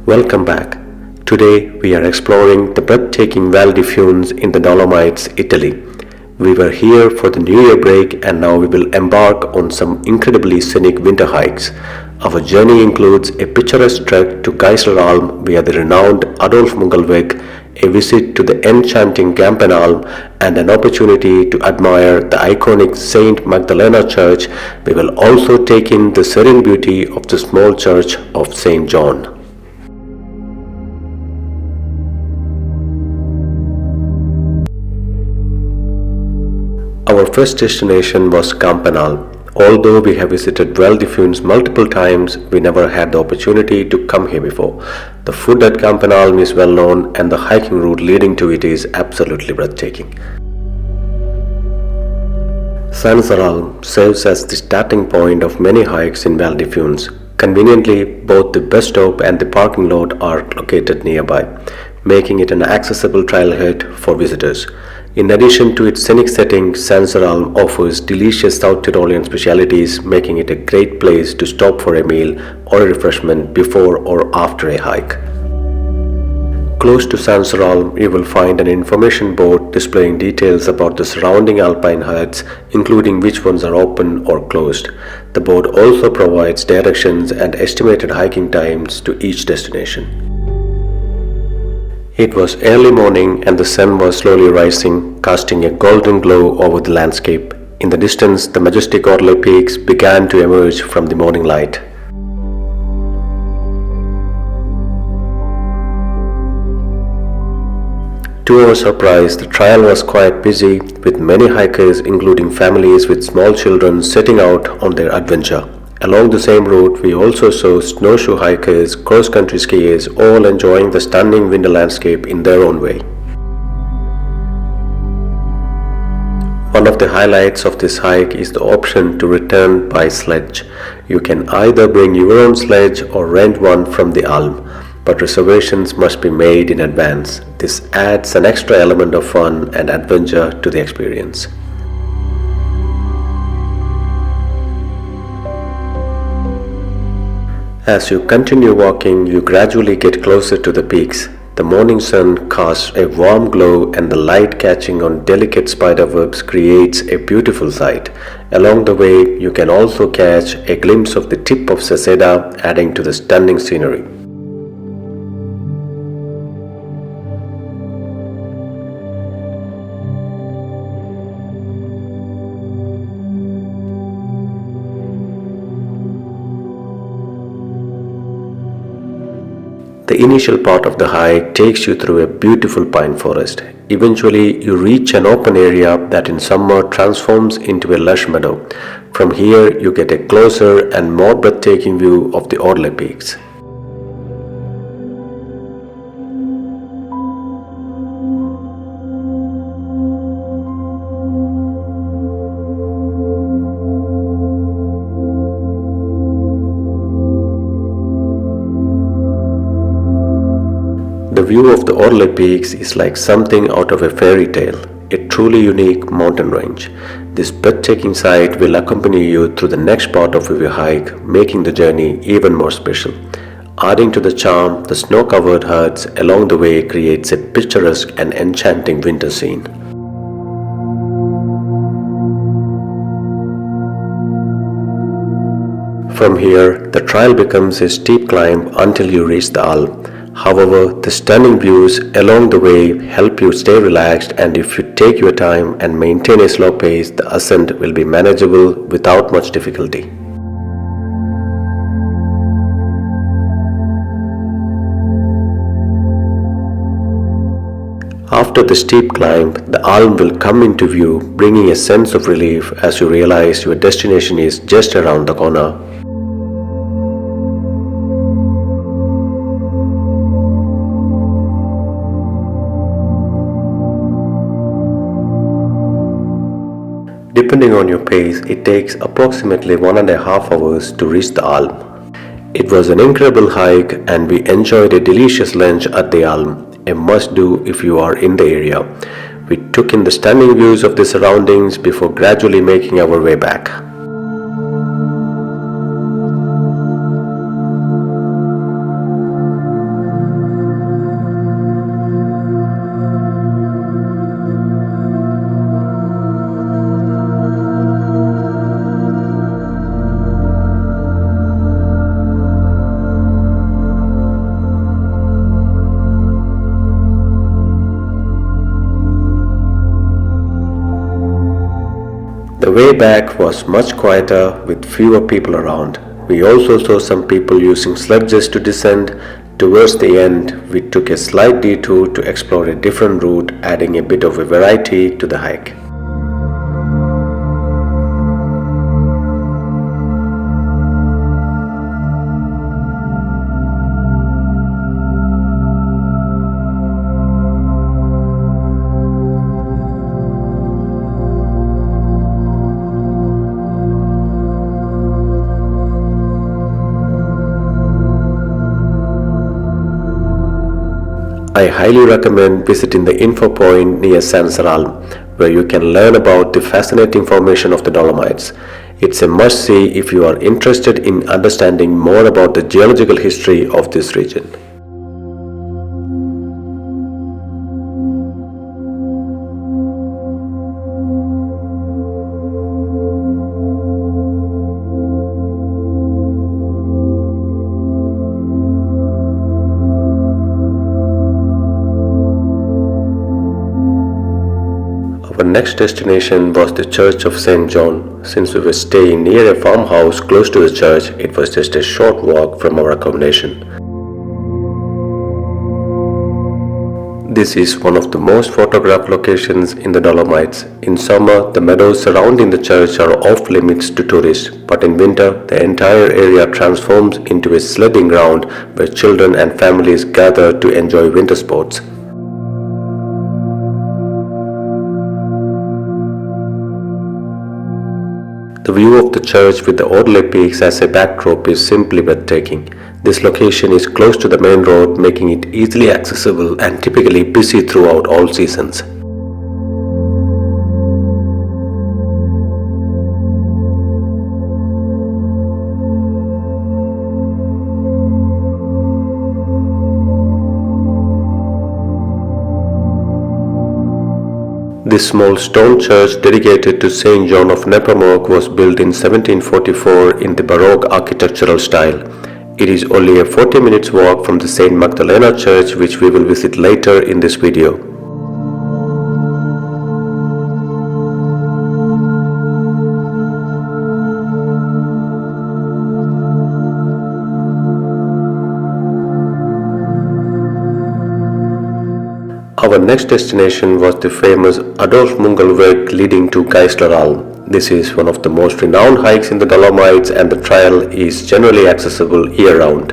Welcome back. Today we are exploring the breathtaking Val di Funes in the Dolomites, Italy. We were here for the New Year break and now we will embark on some incredibly scenic winter hikes. Our journey includes a picturesque trek to Geisler Alm via the renowned Adolf Munkel, a visit to the enchanting Gampen Alm, and an opportunity to admire the iconic Saint Magdalena Church. We will also take in the serene beauty of the small Church of St. John. Our first destination was Gampen Alm. Although we have visited Val di Funes multiple times, we never had the opportunity to come here before. The food at Gampen Alm is well known and the hiking route leading to it is absolutely breathtaking. Geisler Alm serves as the starting point of many hikes in Val di Funes. Conveniently, both the bus stop and the parking lot are located nearby, making it an accessible trailhead for visitors. In addition to its scenic setting, Geisler Alm offers delicious South Tyrolean specialities, making it a great place to stop for a meal or a refreshment before or after a hike. Close to Geisler Alm, you will find an information board displaying details about the surrounding alpine huts, including which ones are open or closed. The board also provides directions and estimated hiking times to each destination. It was early morning and the sun was slowly rising, casting a golden glow over the landscape. In the distance, the majestic Odle peaks began to emerge from the morning light. To our surprise, the trail was quite busy, with many hikers, including families with small children, setting out on their adventure. Along the same route, we also saw snowshoe hikers, cross-country skiers, all enjoying the stunning winter landscape in their own way. One of the highlights of this hike is the option to return by sledge. You can either bring your own sledge or rent one from the Alm, but reservations must be made in advance. This adds an extra element of fun and adventure to the experience. As you continue walking, you gradually get closer to the peaks. The morning sun casts a warm glow and the light catching on delicate spider webs creates a beautiful sight. Along the way, you can also catch a glimpse of the tip of Seseda, adding to the stunning scenery. The initial part of the hike takes you through a beautiful pine forest. Eventually, you reach an open area that in summer transforms into a lush meadow. From here, you get a closer and more breathtaking view of the Odle peaks. The view of the Odle peaks is like something out of a fairy tale, a truly unique mountain range. This breathtaking sight will accompany you through the next part of your hike, making the journey even more special. Adding to the charm, the snow-covered huts along the way creates a picturesque and enchanting winter scene. From here, the trail becomes a steep climb until you reach the Alm. However, the stunning views along the way help you stay relaxed, and if you take your time and maintain a slow pace, the ascent will be manageable without much difficulty. After the steep climb, the Alm will come into view, bringing a sense of relief as you realize your destination is just around the corner. Depending on your pace, it takes approximately 1.5 hours to reach the Alm. It was an incredible hike and we enjoyed a delicious lunch at the Alm, a must-do if you are in the area. We took in the stunning views of the surroundings before gradually making our way back. The way back was much quieter with fewer people around. We also saw some people using sledges to descend. Towards the end, we took a slight detour to explore a different route, adding a bit of a variety to the hike. I highly recommend visiting the info point near Geisler Alm, where you can learn about the fascinating formation of the Dolomites. It's a must-see if you are interested in understanding more about the geological history of this region. Our next destination was the Church of St. John. Since we were staying near a farmhouse close to the church, it was just a short walk from our accommodation. This is one of the most photographed locations in the Dolomites. In summer, the meadows surrounding the church are off limits to tourists, but in winter, the entire area transforms into a sledding ground where children and families gather to enjoy winter sports. The view of the church with the Odle peaks as a backdrop is simply breathtaking. This location is close to the main road, making it easily accessible and typically busy throughout all seasons. This small stone church dedicated to Saint John of Nepomuc was built in 1744 in the Baroque architectural style. It is only a 40 minutes walk from the Saint Magdalena Church, which we will visit later in this video. Our next destination was the famous Adolf Munkel Weg leading to Geisler Alm. This is one of the most renowned hikes in the Dolomites, and the trail is generally accessible year-round.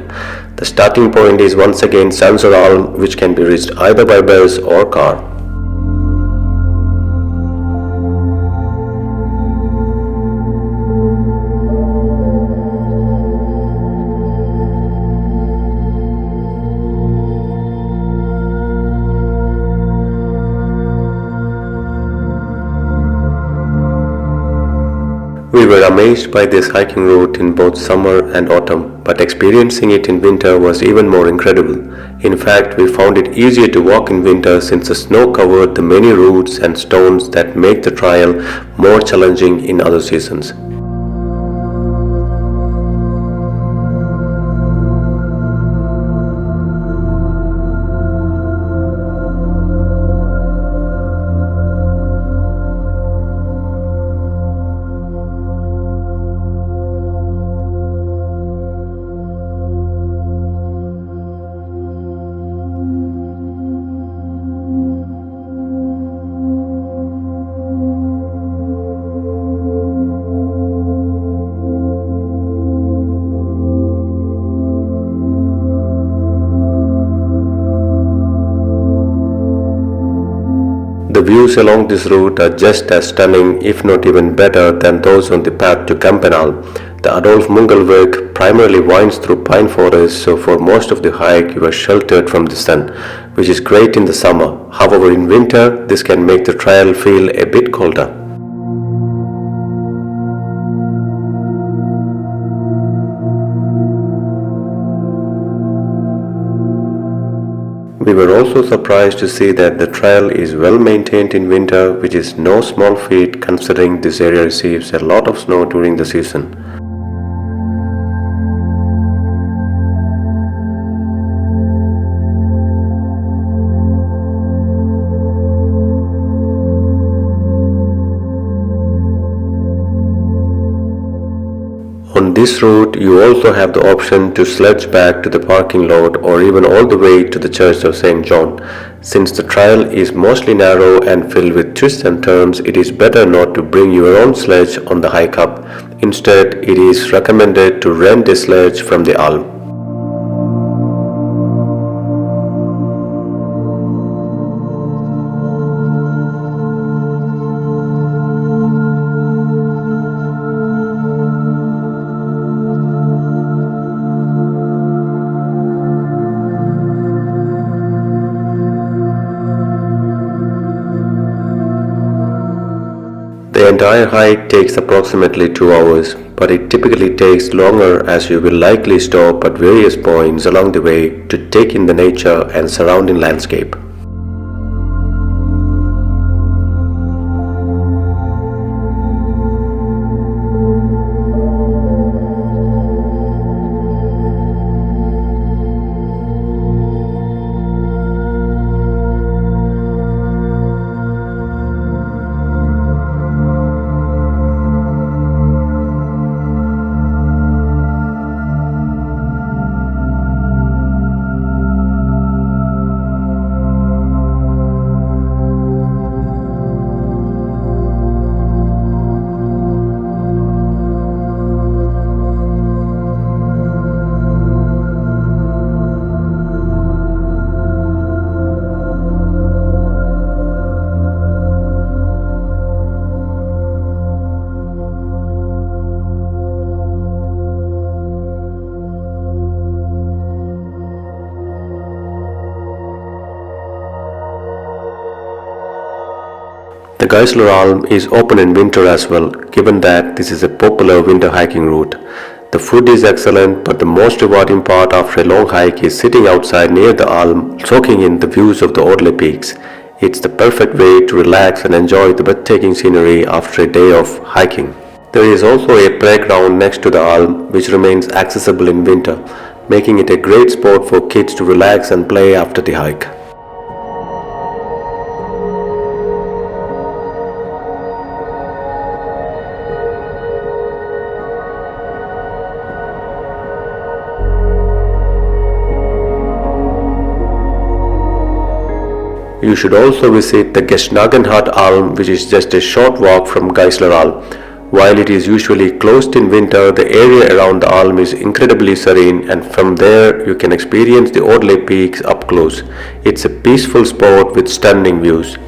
The starting point is once again Geisler Alm, which can be reached either by bus or car. We were amazed by this hiking route in both summer and autumn, but experiencing it in winter was even more incredible. In fact, we found it easier to walk in winter since the snow covered the many roots and stones that make the trail more challenging in other seasons. The views along this route are just as stunning, if not even better, than those on the path to Gampen Alm. The Adolf Munkel Weg primarily winds through pine forests, so for most of the hike you are sheltered from the sun, which is great in the summer. However, in winter, this can make the trail feel a bit colder. We were also surprised to see that the trail is well maintained in winter, which is no small feat considering this area receives a lot of snow during the season. this route, you also have the option to sledge back to the parking lot or even all the way to the Church of St. John. Since the trail is mostly narrow and filled with twists and turns, it is better not to bring your own sledge on the hike up. Instead, it is recommended to rent a sledge from the Alm. The entire hike takes approximately 2 hours, but it typically takes longer as you will likely stop at various points along the way to take in the nature and surrounding landscape. The Geisler Alm is open in winter as well, given that this is a popular winter hiking route. The food is excellent, but the most rewarding part after a long hike is sitting outside near the Alm, soaking in the views of the Odle peaks. It's the perfect way to relax and enjoy the breathtaking scenery after a day of hiking. There is also a playground next to the Alm, which remains accessible in winter, making it a great spot for kids to relax and play after the hike. You should also visit the Geisler Alm, which is just a short walk from Geisler Alm. While it is usually closed in winter, the area around the Alm is incredibly serene, and from there you can experience the Odle peaks up close. It's a peaceful spot with stunning views.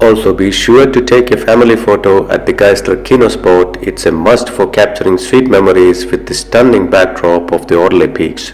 Also, be sure to take a family photo at the Geisler Kino spot. It's a must for capturing sweet memories with the stunning backdrop of the Odle peaks.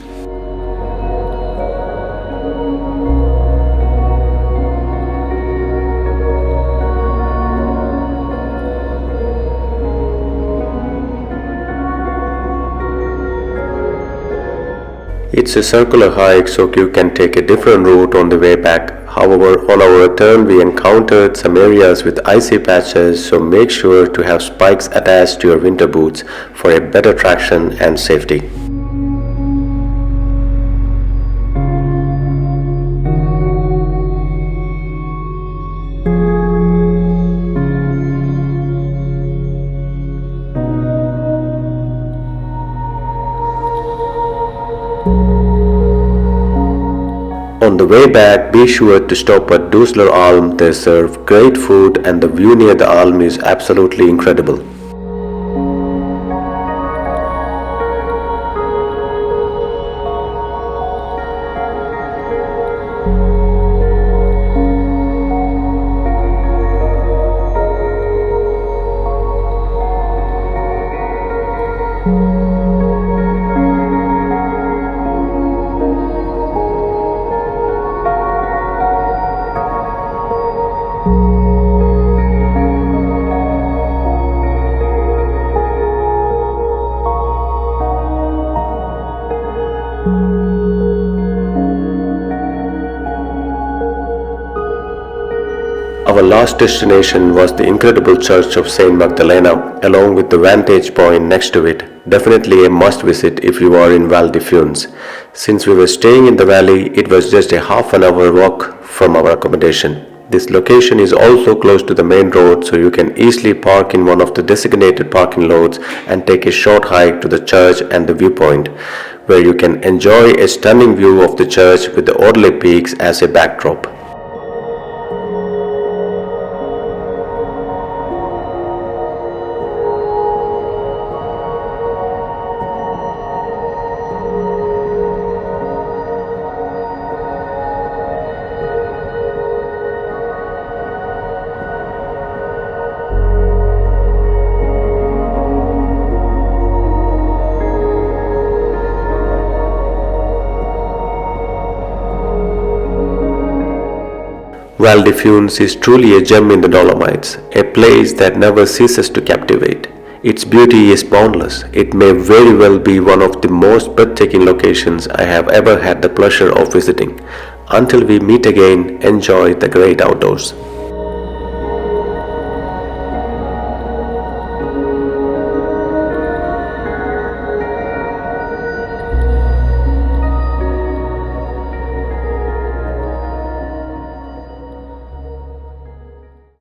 It's a circular hike, so you can take a different route on the way back. However, on our return we encountered some areas with icy patches, so make sure to have spikes attached to your winter boots for a better traction and safety. On the way back, be sure to stop at Geisler Alm. They serve great food and the view near the Alm is absolutely incredible. last destination was the incredible Church of Saint Magdalena, along with the vantage point next to it. Definitely a must visit if you are in Val di Funes. Since we were staying in the valley, it was just a half an hour walk from our accommodation. This location is also close to the main road, so you can easily park in one of the designated parking lots and take a short hike to the church and the viewpoint, where you can enjoy a stunning view of the church with the Odle peaks as a backdrop. Val di Funes is truly a gem in the Dolomites, a place that never ceases to captivate. Its beauty is boundless. It may very well be one of the most breathtaking locations I have ever had the pleasure of visiting. Until we meet again, enjoy the great outdoors.